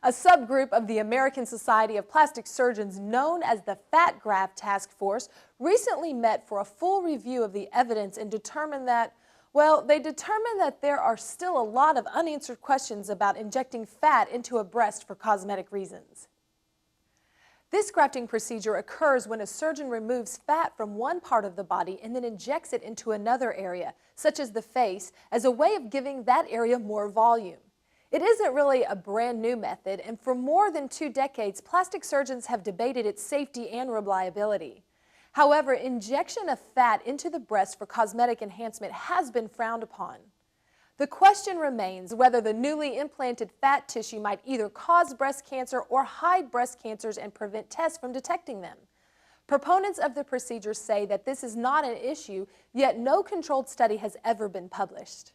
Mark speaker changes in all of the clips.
Speaker 1: A subgroup of the American Society of Plastic Surgeons known as the Fat Graft Task Force recently met for a full review of the evidence and determined that, they determined that there are still a lot of unanswered questions about injecting fat into a breast for cosmetic reasons. This grafting procedure occurs when a surgeon removes fat from one part of the body and then injects it into another area, such as the face, as a way of giving that area more volume. It isn't really a brand new method, and for more than 2 decades, plastic surgeons have debated its safety and reliability. However, injection of fat into the breast for cosmetic enhancement has been frowned upon. The question remains whether the newly implanted fat tissue might either cause breast cancer or hide breast cancers and prevent tests from detecting them. Proponents of the procedure say that this is not an issue, yet no controlled study has ever been published.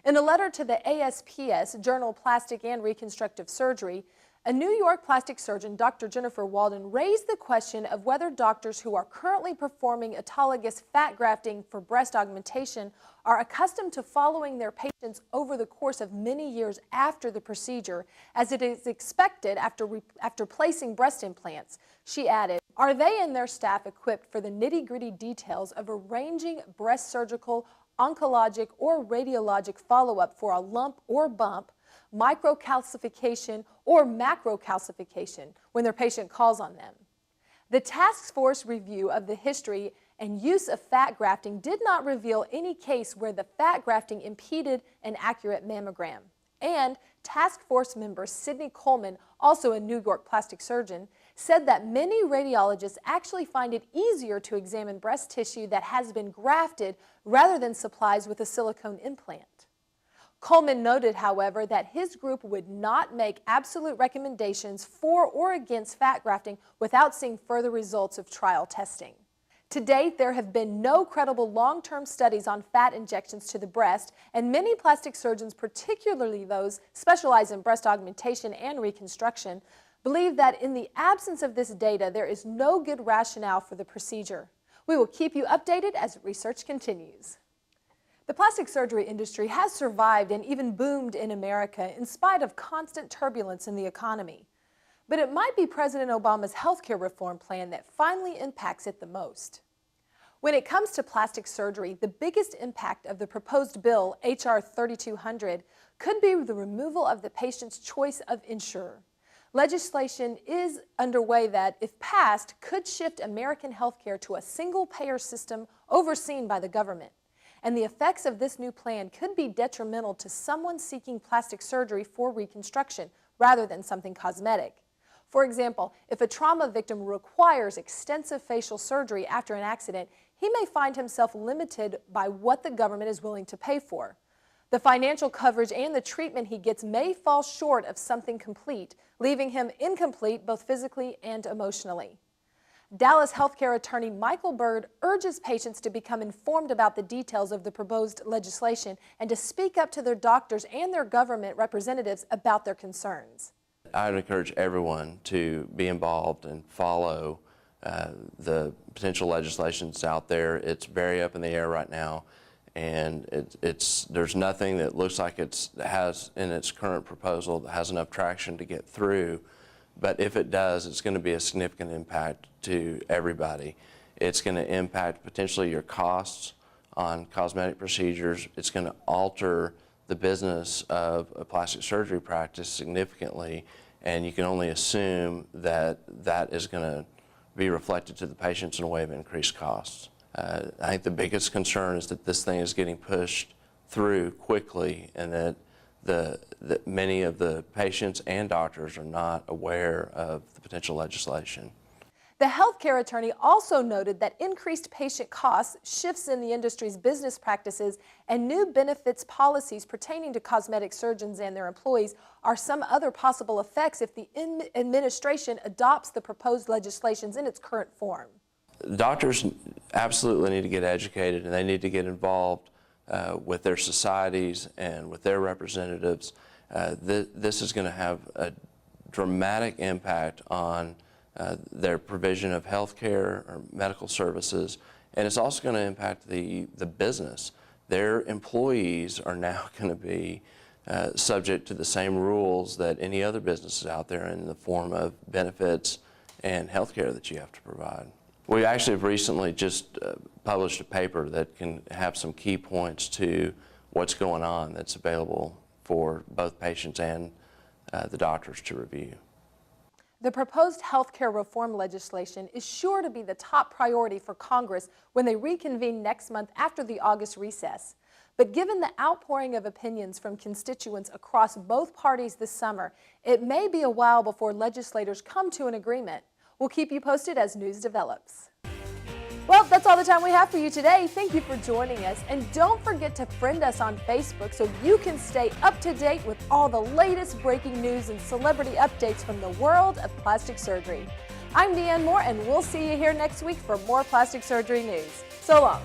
Speaker 1: In a letter to the ASPS, Journal Plastic and Reconstructive Surgery, a New York plastic surgeon, Dr. Jennifer Walden, raised the question of whether doctors who are currently performing autologous fat grafting for breast augmentation are accustomed to following their patients over the course of many years after the procedure, as it is expected after placing breast implants. She added, "Are they and their staff equipped for the nitty-gritty details of arranging breast surgical, oncologic, or radiologic follow-up for a lump or bump, microcalcification, or macrocalcification when their patient calls on them?" The task force review of the history and use of fat grafting did not reveal any case where the fat grafting impeded an accurate mammogram. And task force member Sidney Coleman, also a New York plastic surgeon, said that many radiologists actually find it easier to examine breast tissue that has been grafted rather than supplies with a silicone implant. Coleman noted, however, that his group would not make absolute recommendations for or against fat grafting without seeing further results of trial testing. To date, there have been no credible long-term studies on fat injections to the breast, and many plastic surgeons, particularly those specialized in breast augmentation and reconstruction, believe that in the absence of this data, there is no good rationale for the procedure. We will keep you updated as research continues. The plastic surgery industry has survived and even boomed in America in spite of constant turbulence in the economy. But it might be President Obama's healthcare reform plan that finally impacts it the most. When it comes to plastic surgery, the biggest impact of the proposed bill, H.R. 3200, could be the removal of the patient's choice of insurer. Legislation is underway that, if passed, could shift American healthcare to a single-payer system overseen by the government. And the effects of this new plan could be detrimental to someone seeking plastic surgery for reconstruction rather than something cosmetic. For example, if a trauma victim requires extensive facial surgery after an accident, he may find himself limited by what the government is willing to pay for. The financial coverage and the treatment he gets may fall short of something complete, leaving him incomplete both physically and emotionally. Dallas healthcare attorney Michael Bird urges patients to become informed about the details of the proposed legislation and to speak up to their doctors and their government representatives about their concerns.
Speaker 2: I would encourage everyone to be involved and follow the potential legislation that's out there. It's very up in the air right now, and there's nothing that looks like it has in its current proposal that has enough traction to get through. But if it does, it's going to be a significant impact to everybody. It's going to impact potentially your costs on cosmetic procedures. It's going to alter the business of a plastic surgery practice significantly, and you can only assume that that is going to be reflected to the patients in a way of increased costs. I think the biggest concern is that this thing is getting pushed through quickly, and that many of the patients and doctors are not aware of the potential legislation.
Speaker 1: The healthcare attorney also noted that increased patient costs, shifts in the industry's business practices, and new benefits policies pertaining to cosmetic surgeons and their employees are some other possible effects if the administration adopts the proposed legislation in its current form.
Speaker 2: Doctors absolutely need to get educated, and they need to get involved with their societies and with their representatives. This is going to have a dramatic impact on their provision of health care or medical services, and it's also going to impact the business. Their employees are now going to be subject to the same rules that any other businesses out there in the form of benefits and health care that you have to provide. We actually have recently just published a paper that can have some key points to what's going on that's available for both patients and the doctors to review.
Speaker 1: The proposed health care reform legislation is sure to be the top priority for Congress when they reconvene next month after the August recess. But given the outpouring of opinions from constituents across both parties this summer, it may be a while before legislators come to an agreement. We'll keep you posted as news develops. Well, that's all the time we have for you today. Thank you for joining us. And don't forget to friend us on Facebook so you can stay up to date with all the latest breaking news and celebrity updates from the world of plastic surgery. I'm Deanne Moore, and we'll see you here next week for more plastic surgery news. So long.